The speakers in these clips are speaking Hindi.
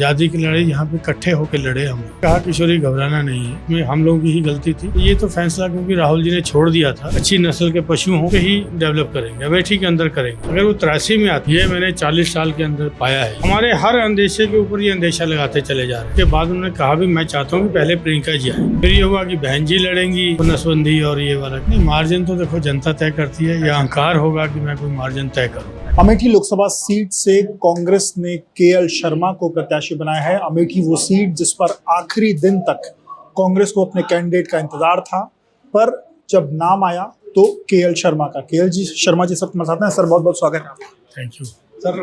आज़ादी की लड़ाई यहाँ पे इकट्ठे होकर लड़े हम। कहा किशोरी घबराना नहीं है, में हम लोगों की ही गलती थी। ये तो फैसला क्योंकि राहुल जी ने छोड़ दिया था, अच्छी नस्ल के पशुओं पे ही डेवलप करेंगे, अमेठी के अंदर करेंगे। अगर वो 83 में आती है, मैंने 40 साल के अंदर पाया है। हमारे हर अंदेशे के ऊपर ये अंदेशा लगाते चले जा रहे हैं। के बाद उन्होंने कहा भी मैं चाहता हूँ कि पहले प्रियंका जी आए, फिर ये हुआ कि बहन जी लड़ेंगी नसबंदी और ये वाला। नहीं, मार्जिन तो देखो जनता तय करती है, या अहंकार होगा कि मैं कोई मार्जिन तय करूँ। अमेठी लोकसभा सीट से कांग्रेस ने केएल शर्मा को प्रत्याशी बनाया है। अमेठी वो सीट जिस पर आखिरी दिन तक कांग्रेस को अपने कैंडिडेट का इंतजार था, पर जब नाम आया तो केएल शर्मा का। केएल जी शर्मा जी सब साथ हैं। सर बहुत बहुत स्वागत है आपका। Thank you sir.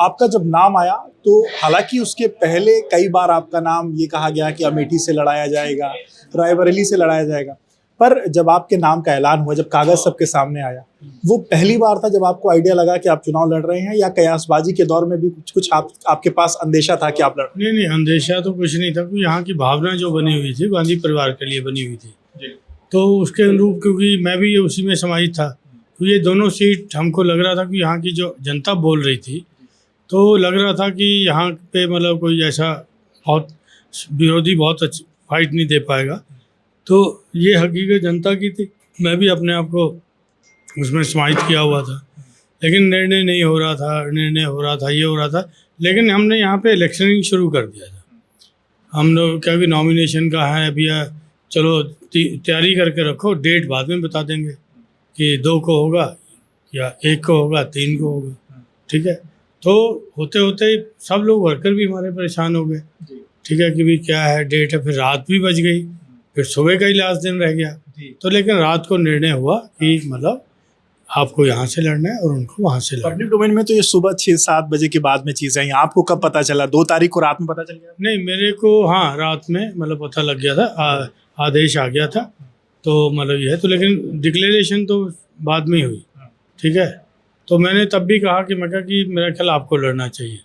आपका जब नाम आया तो हालांकि उसके पहले कई बार आपका नाम ये कहा गया कि अमेठी से लड़ाया जाएगा, रायबरेली से लड़ाया जाएगा, पर जब आपके नाम का ऐलान हुआ, जब कागज सबके सामने आया, वो पहली बार था जब आपको आइडिया लगा कि आप चुनाव लड़ रहे हैं, या कयासबाजी के दौर में भी कुछ आपके पास अंदेशा था कि आप लड़? नहीं, अंदेशा तो कुछ नहीं था। क्योंकि यहाँ की भावना जो बनी हुई थी गांधी परिवार के लिए बनी हुई थी, तो उसके अनुरूप, क्योंकि मैं भी उसी में समाहित था, तो ये दोनों सीट हमको लग रहा था कि यहाँ की जो जनता बोल रही थी, तो लग रहा था कि यहाँ पे मतलब कोई ऐसा बहुत विरोधी बहुत अच्छा फाइट नहीं दे पाएगा। तो ये हकीकत जनता की थी, मैं भी अपने आप को उसमें समाहित किया हुआ था। लेकिन निर्णय नहीं हो रहा था, निर्णय हो रहा था, ये हो रहा था। लेकिन हमने यहाँ पे इलेक्शनिंग शुरू कर दिया था। हम लोग क्या कि नॉमिनेशन का है भैया, चलो तैयारी करके रखो, डेट बाद में बता देंगे कि 2 को होगा या 1 को होगा, 3 को होगा, ठीक है। तो होते होते सब लोग वर्कर भी हमारे परेशान हो गए, ठीक है, कि भाई क्या है डेट है। फिर रात भी बज गई, फिर सुबह का ही लास्ट दिन रह गया। तो लेकिन रात को निर्णय हुआ कि मतलब आपको यहाँ से लड़ना है और उनको वहाँ से लड़ना है। पब्लिक डोमेन में तो ये सुबह 6-7 बजे के बाद में चीज़ें आई, आपको कब पता चला? 2 तारीख को रात में पता चल गया? नहीं, मेरे को हाँ रात में मतलब पता लग गया था, आदेश आ गया था, तो मतलब ये है। तो लेकिन डिक्लेरेशन तो बाद में ही हुई, ठीक है। तो मैंने तब भी कहा कि मैं कहा कि मेरा ख्याल आपको लड़ना चाहिए।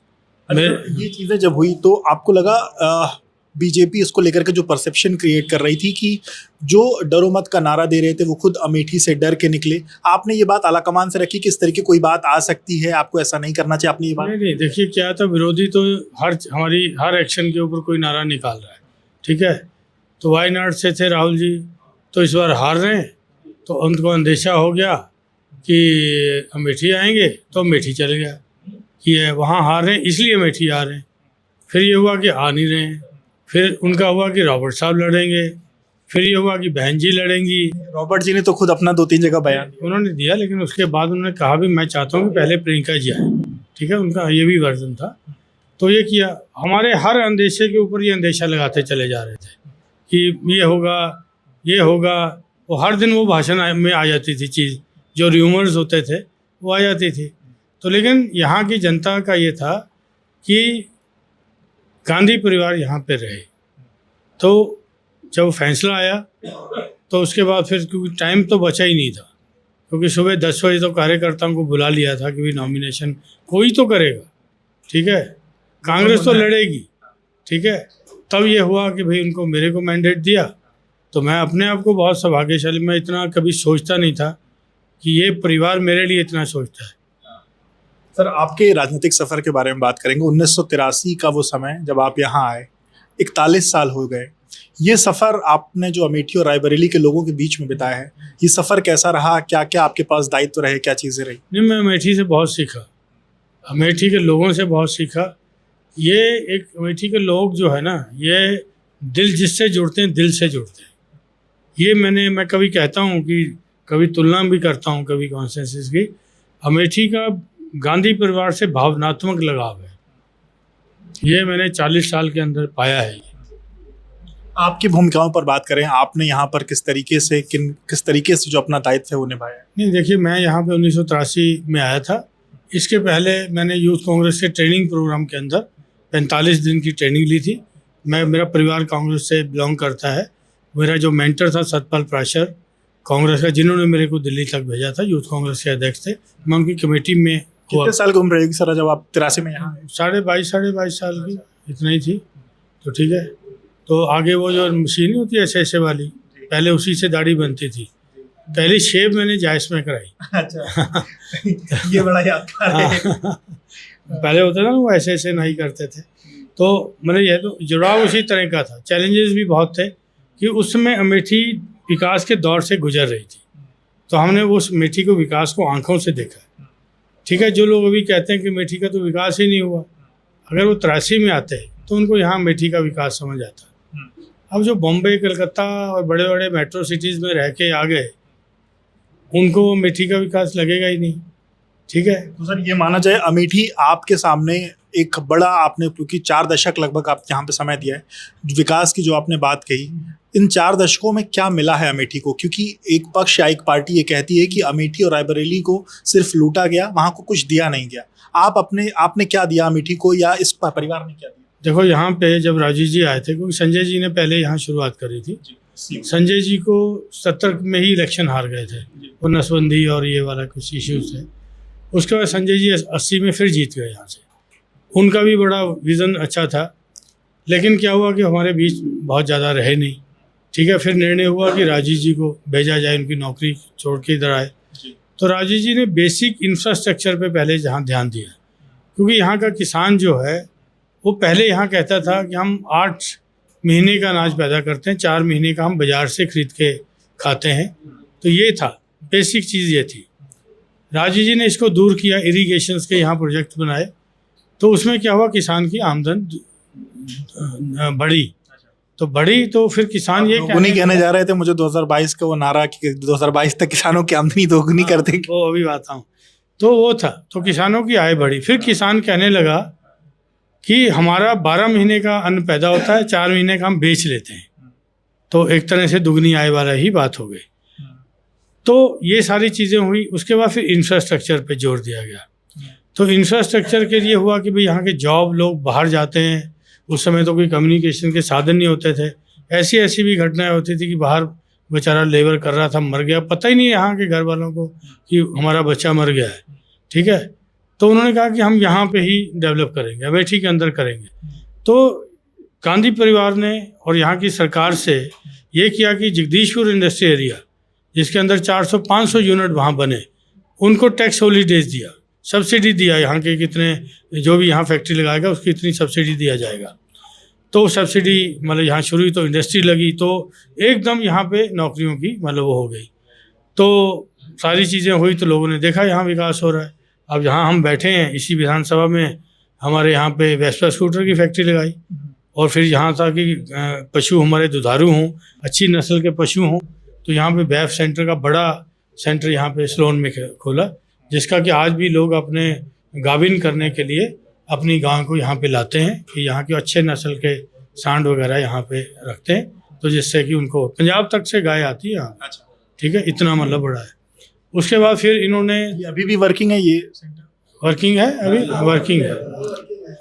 ये चीज़ें जब हुई तो आपको लगा बीजेपी इसको लेकर के जो परसेप्शन क्रिएट कर रही थी कि जो डरो मत का नारा दे रहे थे वो खुद अमेठी से डर के निकले, आपने ये बात आलाकमान से रखी कि इस तरह की कोई बात आ सकती है, आपको ऐसा नहीं करना चाहिए, आपने ये बात? नहीं, देखिए क्या था, विरोधी तो हमारी हर एक्शन के ऊपर कोई नारा निकाल रहा है, ठीक है। तो वायनाड से थे राहुल जी, तो इस बार हार रहे हैं, तो उनको अंदेशा हो गया कि अमेठी आएंगे, तो अमेठी चले गया कि वहाँ हार रहे हैं इसलिए अमेठी आ रहे हैं। फिर ये हुआ कि आ नहीं रहे हैं। फिर उनका हुआ कि रॉबर्ट साहब लड़ेंगे, फिर ये हुआ कि बहन जी लड़ेंगी। रॉबर्ट जी ने तो खुद अपना 2-3 जगह बयान उन्होंने दिया, लेकिन उसके बाद उन्होंने कहा भी मैं चाहता हूँ कि पहले प्रियंका जी आए, ठीक है, उनका ये भी वर्जन था। तो ये किया, हमारे हर अंदेशे के ऊपर ये अंदेशा लगाते चले जा रहे थे कि ये होगा, ये होगा। वो हर दिन वो भाषण में आ जाती थी चीज़, जो र्यूमर्स होते थे वो आ जाती थी। तो लेकिन यहाँ की जनता का ये था कि गांधी परिवार यहाँ पे रहे। तो जब फैसला आया तो उसके बाद फिर क्योंकि टाइम तो बचा ही नहीं था, क्योंकि सुबह 10 बजे तो कार्यकर्ताओं को बुला लिया था कि भाई नॉमिनेशन कोई तो करेगा, ठीक है, कांग्रेस तो लड़ेगी, ठीक है। तब ये हुआ कि भाई उनको मेरे को मैंडेट दिया, तो मैं अपने आप को बहुत सौभाग्यशाली, मैं इतना कभी सोचता नहीं था कि ये परिवार मेरे लिए इतना सोचता है। सर, आपके राजनीतिक सफ़र के बारे में बात करेंगे। 1983 का वो समय जब आप यहाँ आए, 41 साल हो गए। ये सफ़र आपने जो अमेठी और रायबरेली के लोगों के बीच में बिताया है, ये सफ़र कैसा रहा? क्या क्या आपके पास दायित्व रहे, क्या चीज़ें रही? नहीं, मैं अमेठी से बहुत सीखा, अमेठी के लोगों से बहुत सीखा। ये एक अमेठी के लोग जो है ना, ये दिल जिससे जुड़ते हैं, दिल से जुड़ते हैं। ये मैं कभी कहता हूँ कि कभी तुलना भी करता हूँ कभी कॉन्सेंसस की। अमेठी का गांधी परिवार से भावनात्मक लगाव है, ये मैंने 40 साल के अंदर पाया है। आपकी भूमिकाओं पर बात करें, आपने यहाँ पर किस तरीके से जो अपना दायित्व है वो निभाया है? नहीं, देखिए मैं यहाँ पे 1983 में आया था। इसके पहले मैंने यूथ कांग्रेस के ट्रेनिंग प्रोग्राम के अंदर 45 दिन की ट्रेनिंग ली थी। मेरा परिवार कांग्रेस से बिलोंग करता है। मेरा जो मेंटर था सतपाल प्राशर, कांग्रेस का, जिन्होंने मेरे को दिल्ली तक भेजा था, यूथ कांग्रेस के अध्यक्ष थे। मैं उनकी कमेटी में। कितने साल की उम्र रहेगी सर जब आप 83 में यहाँ? 22 साल की, इतना ही थी। तो ठीक है, तो आगे वो जो मशीन होती है ऐसे वाली, पहले उसी से दाढ़ी बनती थी। पहली शेव मैंने जायस में कराई। अच्छा ये बड़ा यादगार है। पहले होता था ना, वो ऐसे नहीं करते थे, तो मतलब यह तो जुड़ाव उसी तरह का था। चैलेंजेस भी बहुत थे कि उस समय अमेठी विकास के दौर से गुजर रही थी, तो हमने उस अमेठी को विकास को आंखों से देखा। ठीक है, जो लोग अभी कहते हैं कि अमेठी का तो विकास ही नहीं हुआ, अगर वो 83 में आते तो उनको यहाँ अमेठी का विकास समझ आता। अब जो बॉम्बे, कलकत्ता और बड़े बड़े मेट्रो सिटीज़ में रह के आ गए, उनको अमेठी का विकास लगेगा ही नहीं। ठीक है, तो सर ये माना जाए अमेठी आपके सामने एक बड़ा, आपने क्योंकि 4 दशक लगभग आप यहाँ पे समय दिया है, विकास की जो आपने बात कही, इन 4 दशकों में क्या मिला है अमेठी को? क्योंकि एक पक्ष या एक पार्टी ये कहती है कि अमेठी और रायबरेली को सिर्फ लूटा गया, वहाँ को कुछ दिया नहीं गया। आपने क्या दिया अमेठी को, या इस परिवार ने क्या दिया? देखो यहाँ पे जब राजीव जी आए थे, क्योंकि संजय जी ने पहले यहाँ शुरुआत करी थी। संजय जी को 70 में ही इलेक्शन हार गए थे, वो नसबंदी और ये वाला कुछ इश्यूज थे। उसके बाद संजय जी 80 में फिर जीत गए यहाँ से। उनका भी बड़ा विज़न अच्छा था, लेकिन क्या हुआ कि हमारे बीच बहुत ज़्यादा रहे नहीं। ठीक है, फिर निर्णय हुआ कि राजीव जी को भेजा जाए, उनकी नौकरी छोड़ के इधर आए। तो राजीव जी ने बेसिक इंफ्रास्ट्रक्चर पे पहले जहाँ ध्यान दिया, क्योंकि यहाँ का किसान जो है वो पहले यहाँ कहता था कि हम 8 महीने का अनाज पैदा करते हैं, 4 महीने का हम बाज़ार से खरीद के खाते हैं। तो ये था, बेसिक चीज़ ये थी। राजीव जी ने इसको दूर किया, इरिगेशंस के यहाँ प्रोजेक्ट बनाए, तो उसमें क्या हुआ, किसान की आमदन बढ़ी। तो बढ़ी तो फिर किसान ये कहने जा रहे थे मुझे 2022 का वो नारा कि 2022 तक किसानों की आमदनी दोगुनी कर देंगे, वो अभी बात आऊँ तो वो था। तो किसानों की आय बढ़ी, फिर किसान कहने लगा कि हमारा 12 महीने का अन्न पैदा होता है, 4 महीने का हम बेच लेते हैं, तो एक तरह से दुगनी आय वाला ही बात हो गई। तो ये सारी चीज़ें हुई। उसके बाद फिर इंफ्रास्ट्रक्चर पे जोर दिया गया। तो इंफ्रास्ट्रक्चर के लिए हुआ कि भाई यहाँ के जॉब, लोग बाहर जाते हैं, उस समय तो कोई कम्युनिकेशन के साधन नहीं होते थे। ऐसी भी घटनाएं होती थी कि बाहर बेचारा लेबर कर रहा था, मर गया, पता ही नहीं यहाँ के घर वालों को कि हमारा बच्चा मर गया है। ठीक है, तो उन्होंने कहा कि हम यहाँ पे ही डेवलप करेंगे, अमेठी के अंदर करेंगे। तो गांधी परिवार ने और यहाँ की सरकार से ये किया कि जगदीशपुर इंडस्ट्री एरिया, जिसके अंदर 400-500 यूनिट वहाँ बने, उनको टैक्स हॉलीडेज दिया, सब्सिडी दिया। यहाँ के कितने जो भी यहाँ फैक्ट्री लगाएगा उसकी इतनी सब्सिडी दिया जाएगा। तो सब्सिडी मतलब यहाँ शुरू हुई, तो इंडस्ट्री लगी, तो एकदम यहाँ पे नौकरियों की मतलब वो हो गई। तो सारी चीज़ें हुई, तो लोगों ने देखा यहाँ विकास हो रहा है। अब यहाँ हम बैठे हैं इसी विधानसभा में, हमारे यहाँ पे वेस्पा स्कूटर की फैक्ट्री लगाई, और फिर यहाँ था कि पशु हमारे दुधारू हों, अच्छी नस्ल के पशु हों, तो यहाँ पे बैफ सेंटर का बड़ा सेंटर यहाँ पे स्लोन में खोला, जिसका कि आज भी लोग अपने गाभिन करने के लिए अपनी गाय को यहाँ पे लाते हैं कि यहाँ के अच्छे नस्ल के सांड वगैरह यहाँ पे रखते हैं, तो जिससे कि उनको पंजाब तक से गाय आती है यहाँ। ठीक है, इतना मतलब बड़ा है। उसके बाद फिर इन्होंने, अभी भी वर्किंग है, ये वर्किंग है, अभी वर्किंग है,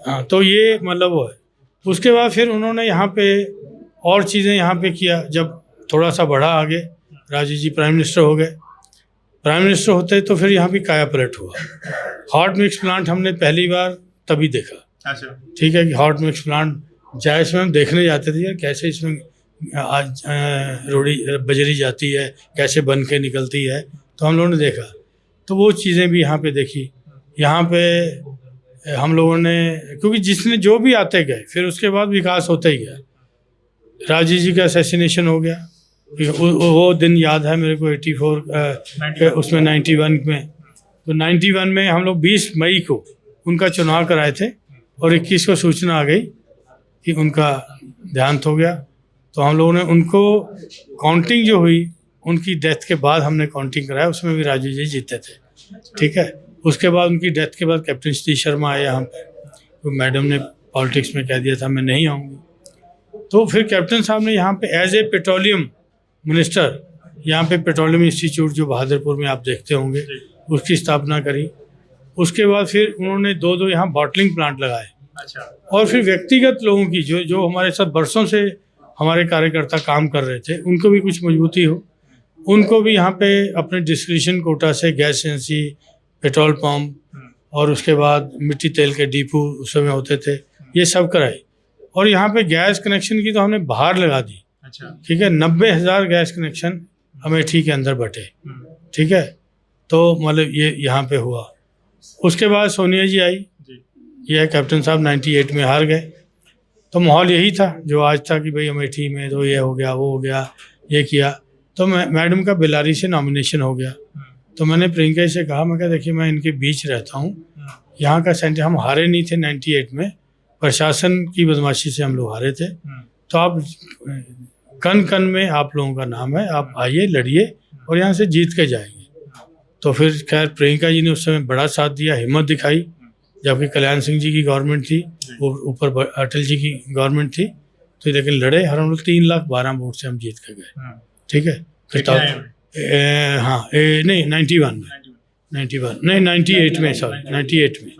हाँ, तो ये मतलब वो है। उसके बाद फिर उन्होंने यहाँ पे और चीज़ें यहाँ पे किया। जब थोड़ा सा बढ़ा आगे, राजीव जी प्राइम मिनिस्टर हो गए। प्राइम मिनिस्टर होते तो फिर यहाँ भी काया पलट हुआ। हॉट मिक्स प्लांट हमने पहली बार तभी देखा। ठीक है, कि हॉट मिक्स प्लांट जाए, इसमें हम देखने जाते थे यार कैसे इसमें आज रोड़ी बजरी जाती है, कैसे बन के निकलती है, तो हम लोगों ने देखा। तो वो चीज़ें भी यहाँ पे देखी। यहाँ पे हम लोगों ने, क्योंकि जिसने जो भी आते गए, फिर उसके बाद विकास होता ही गया। राजीव जी का असैसिनेशन हो गया, वो दिन याद है मेरे को, 84 उसमें 91 में। तो 91 में हम लोग 20 मई को उनका चुनाव कराए थे, और 21 को सूचना आ गई कि उनका देहांत हो गया। तो हम लोगों ने उनको काउंटिंग जो हुई, उनकी डेथ के बाद हमने काउंटिंग कराया, उसमें भी राजीव जी जीते थे। ठीक है, उसके बाद उनकी डेथ के बाद कैप्टन सतीश शर्मा आए यहाँ पे, तो मैडम ने पॉलिटिक्स में कह दिया था मैं नहीं आऊँगी। तो फिर कैप्टन साहब ने यहाँ पे एज ए पेट्रोलियम मिनिस्टर, यहाँ पे पेट्रोलियम इंस्टीट्यूट जो बहादुरपुर में आप देखते होंगे, उसकी स्थापना करी। उसके बाद फिर उन्होंने 2 यहाँ बॉटलिंग प्लांट लगाए। और फिर व्यक्तिगत लोगों की जो हमारे साथ बरसों से हमारे कार्यकर्ता काम कर रहे थे, उनको भी कुछ मजबूती हो, उनको भी यहाँ पे अपने डिस्क्रिप्शन कोटा से गैस एजेंसी, पेट्रोल पंप, और उसके बाद मिट्टी तेल के डिपो उस समय होते थे, ये सब कराई। और यहाँ पे गैस कनेक्शन की तो हमने बाहर लगा दी। ठीक है, 90,000 गैस कनेक्शन अमेठी के अंदर बटे। ठीक है, तो मतलब ये यहाँ पे हुआ। उसके बाद सोनिया जी आई, ये कैप्टन साहब 98 में हार गए। तो माहौल यही था जो आज था कि भाई अमेठी में तो ये हो गया, वो हो गया, ये किया। तो मैडम का बेलारी से नॉमिनेशन हो गया। तो मैंने प्रियंका जी से कहा, मैं कहा देखिए मैं इनके बीच रहता हूँ, यहाँ का सेंटर हम हारे नहीं थे 98 में, प्रशासन की बदमाशी से हम लोग हारे थे। तो आप कन कन में आप लोगों का नाम है, आप आइए, लड़िए और यहाँ से जीत के जाएंगे। तो फिर खैर प्रियंका जी ने उस समय बड़ा साथ दिया, हिम्मत दिखाई, जबकि कल्याण सिंह जी की गवर्नमेंट थी, वो ऊपर अटल जी की गवर्नमेंट थी। तो लेकिन लड़े, हर हम लोग 3,12,000 वोट से हम जीत के गए। ठीक है। फिर हाँ नहीं 91 में, 91 नहीं 98 में, सॉरी 98 में।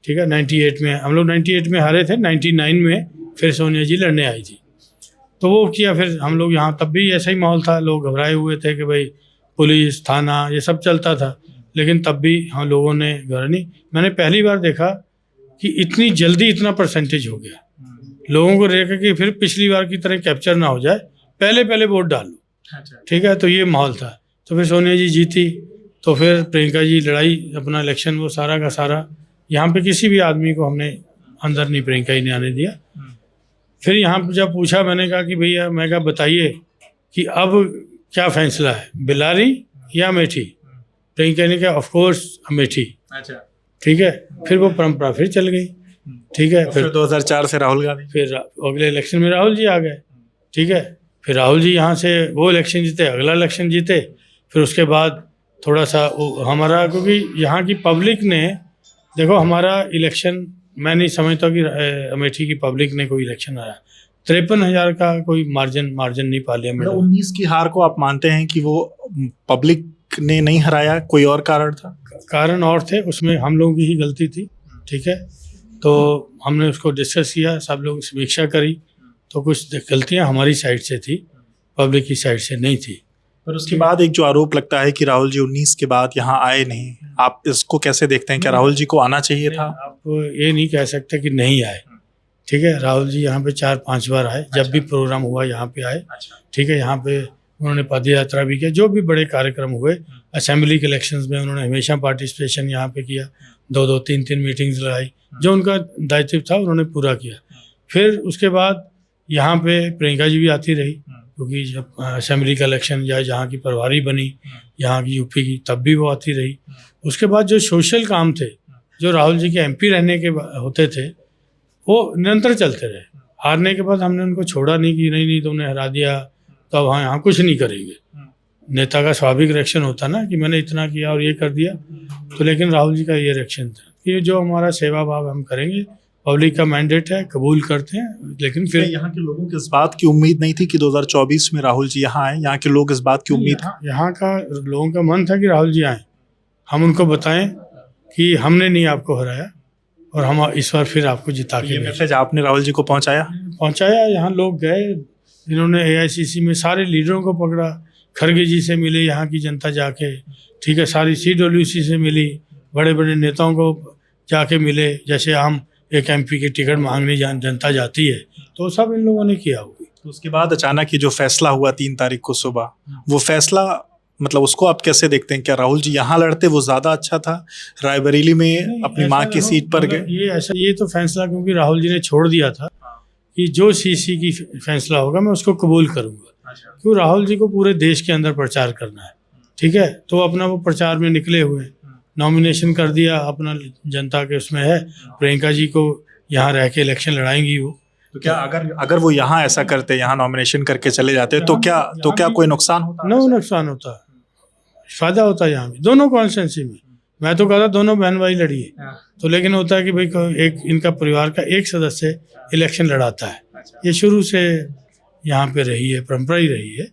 ठीक है, 98 में हम लोग 98 में हारे थे। 99 में फिर सोनिया जी लड़ने आई थी, तो वो किया। फिर हम लोग यहाँ तब भी ऐसा ही माहौल था, लोग घबराए हुए थे कि भाई पुलिस थाना ये सब चलता था, लेकिन तब भी हम लोगों ने घबरा नहीं। मैंने पहली बार देखा कि इतनी जल्दी इतना परसेंटेज हो गया। लोगों को देखा कि फिर पिछली बार की तरह कैप्चर ना हो जाए, पहले वोट डाल लो। ठीक है, तो ये माहौल था। तो फिर सोनिया जी जीती, तो फिर प्रियंका जी लड़ाई अपना इलेक्शन, वो सारा का सारा, यहाँ पे किसी भी आदमी को हमने अंदर नहीं प्रियंका जी ने आने दिया। फिर यहाँ पर जब पूछा, मैंने कहा कि भैया, मैं कहा बताइए कि अब क्या फैसला है, बेलारी या अमेठी? प्रियंका ने कहा ऑफ कोर्स अमेठी। अच्छा, ठीक है। फिर वो परंपरा फिर चल गई। ठीक है, फिर 2004 से राहुल गांधी, फिर अगले इलेक्शन में राहुल जी आ गए। ठीक है, फिर राहुल जी यहाँ से वो इलेक्शन जीते, अगला इलेक्शन जीते। फिर उसके बाद थोड़ा सा हमारा, क्योंकि यहाँ की पब्लिक ने, देखो हमारा इलेक्शन, मैं नहीं समझता कि अमेठी की पब्लिक ने कोई इलेक्शन आया। 53,000 का कोई मार्जिन नहीं पा लिया। 19 की हार को आप मानते हैं कि वो पब्लिक ने नहीं हराया, कोई और कारण था? कारण और थे, उसमें हम लोगों की ही गलती थी। ठीक है, तो हमने उसको डिस्कस किया, सब लोग समीक्षा करी, तो कुछ गलतियां हमारी साइड से थी, पब्लिक की साइड से नहीं थी। पर उसके बाद एक जो आरोप लगता है कि राहुल जी 19 के बाद यहाँ आए नहीं, आप इसको कैसे देखते हैं? क्या राहुल जी को आना चाहिए था? आप ये नहीं कह सकते कि नहीं आए। ठीक है, राहुल जी यहाँ पे 4-5 बार आए, जब भी प्रोग्राम हुआ यहाँ पे आए। ठीक है, यहाँ पे उन्होंने पद यात्रा भी किया, जो भी बड़े कार्यक्रम हुए, असेंबली के इलेक्शंस में उन्होंने हमेशा पार्टिसिपेशन यहाँ पे किया, 2-2, 3-3 मीटिंग्स लगाई, जो उनका दायित्व था उन्होंने पूरा किया। फिर उसके बाद यहाँ पे प्रियंका जी भी आती रही, क्योंकि जब असेंबली का इलेक्शन या जहाँ की प्रभारी बनी यहाँ की यूपी की, तब भी वो आती रही। उसके बाद जो सोशल काम थे, जो राहुल जी के एमपी रहने के होते थे, वो निरंतर चलते रहे। हारने के बाद हमने उनको छोड़ा नहीं कि नहीं तुमने हरा दिया तो अब हाँ यहाँ कुछ नहीं करेंगे। नेता का स्वाभाविक रिएक्शन होता ना कि मैंने इतना किया और ये कर दिया। तो लेकिन राहुल जी का ये रिएक्शन था कि जो हमारा सेवा भाव हम करेंगे, पब्लिक का मैंडेट है, कबूल करते हैं। लेकिन फिर यहाँ के लोगों को इस बात की उम्मीद नहीं थी कि 2024 में राहुल जी यहाँ आए? यहाँ के लोग इस बात की उम्मीद, यहाँ का लोगों का मन था कि राहुल जी आए, हम उनको बताएं कि हमने नहीं आपको हराया और हम इस बार फिर आपको जिता के। मैसेज आपने राहुल जी को पहुँचाया? यहाँ लोग गए, इन्होंने AICC में सारे लीडरों को पकड़ा, खड़गे जी से मिले यहाँ की जनता जाके। ठीक है, सारी CWC से मिली, बड़े बड़े नेताओं को जाके मिले, जैसे हम एक MP की टिकट मांगने जनता जाती है, तो सब इन लोगों ने किया हुआ। तो उसके बाद अचानक ये जो फैसला हुआ 3 तारीख को सुबह, वो फैसला मतलब उसको आप कैसे देखते हैं? क्या राहुल जी यहाँ लड़ते वो ज़्यादा अच्छा था? रायबरेली में अपनी माँ की सीट पर गए। ये तो फैसला क्योंकि राहुल जी ने छोड़ दिया था कि जो CC की फैसला होगा मैं उसको कबूल करूँगा, क्यों राहुल जी को पूरे देश के अंदर प्रचार करना है। ठीक है, तो अपना वो प्रचार में निकले हुए, नॉमिनेशन कर दिया अपना, जनता के उसमें है, प्रियंका जी को यहाँ रह के इलेक्शन लड़ाएंगी वो। तो क्या अगर वो यहाँ ऐसा करते, यहाँ नॉमिनेशन करके चले जाते, तो क्या कोई नुकसान होता? नो नुकसान होता, फायदा होता है यहाँ भी, दोनों कॉन्स्टिट्यूंसी में। मैं तो कहता दोनों बहन भाई लड़िए, तो लेकिन होता है कि भाई एक इनका परिवार का एक सदस्य इलेक्शन लड़ाता है, ये शुरू से यहाँ पे रही है, परंपरा ही रही है,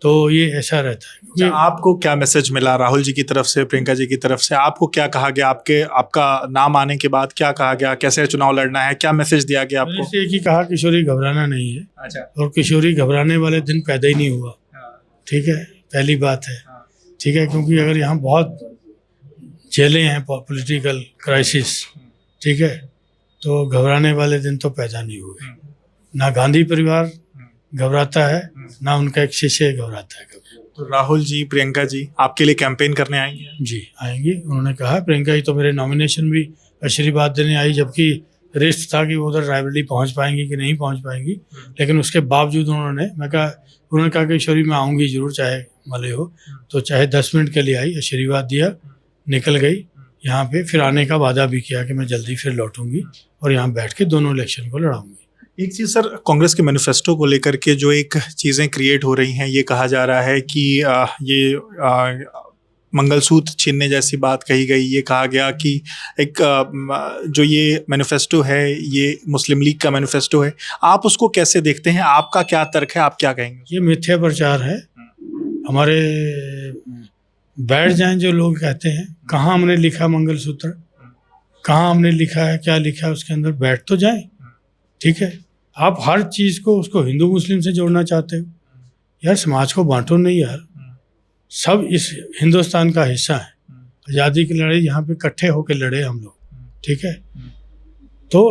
तो ये ऐसा रहता है। आपको क्या मैसेज मिला राहुल जी की तरफ से, प्रियंका जी की तरफ से? आपको क्या कहा गया? आपका नाम आने के बाद क्या कहा गया? कैसे चुनाव लड़ना है? क्या मैसेज दिया गया आपको? एक ही कहा, किशोरी घबराना नहीं है। और किशोरी घबराने वाले दिन पैदा ही नहीं हुआ। ठीक है, पहली बात है। ठीक है, क्योंकि अगर यहाँ बहुत जेलें हैं, पॉलिटिकल क्राइसिस, ठीक है, तो घबराने वाले दिन तो पैदा नहीं हुए। ना गांधी परिवार घबराता है, ना उनका एक शिष्य घबराता है कभी। तो राहुल जी, प्रियंका जी आपके लिए कैंपेन करने आएंगे? जी आएंगी, उन्होंने कहा। प्रियंका जी तो मेरे नॉमिनेशन भी आशीर्वाद देने आई, जबकि रिस्क था कि वो उधर रायबरेली पहुंच पाएंगी कि नहीं पहुंच पाएंगी, लेकिन उसके बावजूद उन्होंने कहा कि ईश्वरी मैं आऊँगी ज़रूर, चाहे मले हो। तो चाहे 10 मिनट के लिए आई, आशीर्वाद दिया, निकल गई यहाँ पे। फिर आने का वादा भी किया कि मैं जल्दी फिर लौटूंगी और यहाँ बैठ के दोनों इलेक्शन को लड़ाऊंगी। एक चीज़ सर, कांग्रेस के मैनिफेस्टो को लेकर के जो एक चीज़ें क्रिएट हो रही हैं, ये कहा जा रहा है कि ये मंगलसूत्र छीनने जैसी बात कही गई। ये कहा गया कि एक जो ये मैनिफेस्टो है ये मुस्लिम लीग का मैनिफेस्टो है। आप उसको कैसे देखते हैं? आपका क्या तर्क है? आप क्या कहेंगे? ये मिथ्या प्रचार है। हमारे बैठ जाएं जो लोग कहते हैं, कहाँ हमने लिखा मंगलसूत्र, कहाँ हमने लिखा है, क्या लिखा है उसके अंदर, बैठ तो जाएं। ठीक है, आप हर चीज़ को उसको हिंदू मुस्लिम से जोड़ना चाहते हो यार, समाज को बांटो नहीं यार, सब इस हिंदुस्तान का हिस्सा है। आज़ादी की लड़ाई यहाँ पे इकट्ठे होकर लड़े हम लोग, ठीक है। तो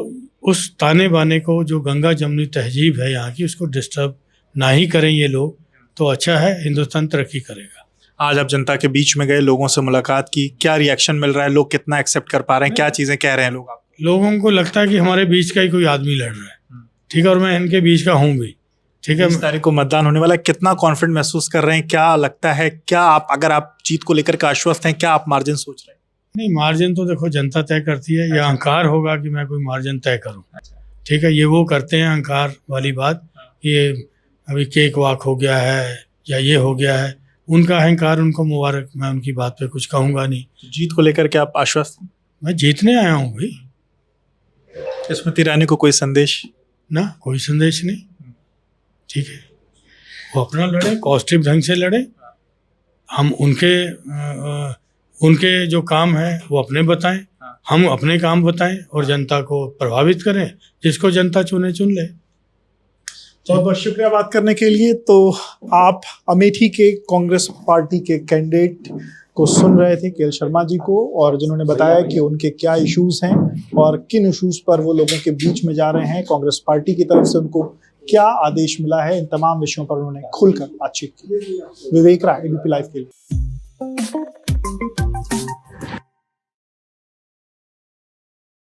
उस ताने बाने को, जो गंगा जमुनी तहजीब है यहाँ की, उसको डिस्टर्ब ना ही करें ये लोग, तो अच्छा है, हिंदुस्तान तरक्की करेगा। आज आप जनता के बीच में गए, लोगों से मुलाकात की, क्या रिएक्शन मिल रहा है? लोग कितना एक्सेप्ट कर पा रहे हैं? क्या चीज़ें कह रहे हैं लोग? लोगों को लगता है कि हमारे बीच का ही कोई आदमी लड़ रहा है, ठीक है, और मैं इनके बीच का हूँ भी, ठीक है। 20 तारीख को मतदान होने वाला है, कितना कॉन्फिडेंट महसूस कर रहे हैं? क्या लगता है, क्या आप, अगर आप जीत को लेकर के आश्वस्त हैं, क्या आप मार्जिन सोच रहे हैं? नहीं, मार्जिन तो देखो जनता तय करती है। यह अहंकार होगा कि मैं कोई मार्जिन तय करूं, ठीक है, ये वो करते हैं अहंकार वाली बात। ये अभी केक वाक हो गया है या ये हो गया है, उनका अहंकार, उनको मुबारक, मैं उनकी बात पे कुछ कहूँगा नहीं। जीत को लेकर के आप आश्वस्त हैं? मैं जीतने आया हूँ भाई। स्मृति ईरानी को कोई संदेश? ना, कोई संदेश नहीं, ठीक है, वो अपना लड़े, पॉजिटिव ढंग से लड़े। हम उनके जो काम है वो अपने बताएं, हम अपने काम बताएं और जनता को प्रभावित करें। जिसको जनता चुने चुन ले। बहुत बहुत शुक्रिया बात करने के लिए। तो आप अमेठी के कांग्रेस पार्टी के कैंडिडेट को सुन रहे थे, केएल शर्मा जी को, और जिन्होंने बताया कि उनके क्या इश्यूज हैं और किन इश्यूज पर वो लोगों के बीच में जा रहे हैं, कांग्रेस पार्टी की तरफ से उनको क्या आदेश मिला है, इन तमाम विषयों पर उन्होंने खुलकर बातचीत की। विवेक राय, एबीपी लाइव के लिए।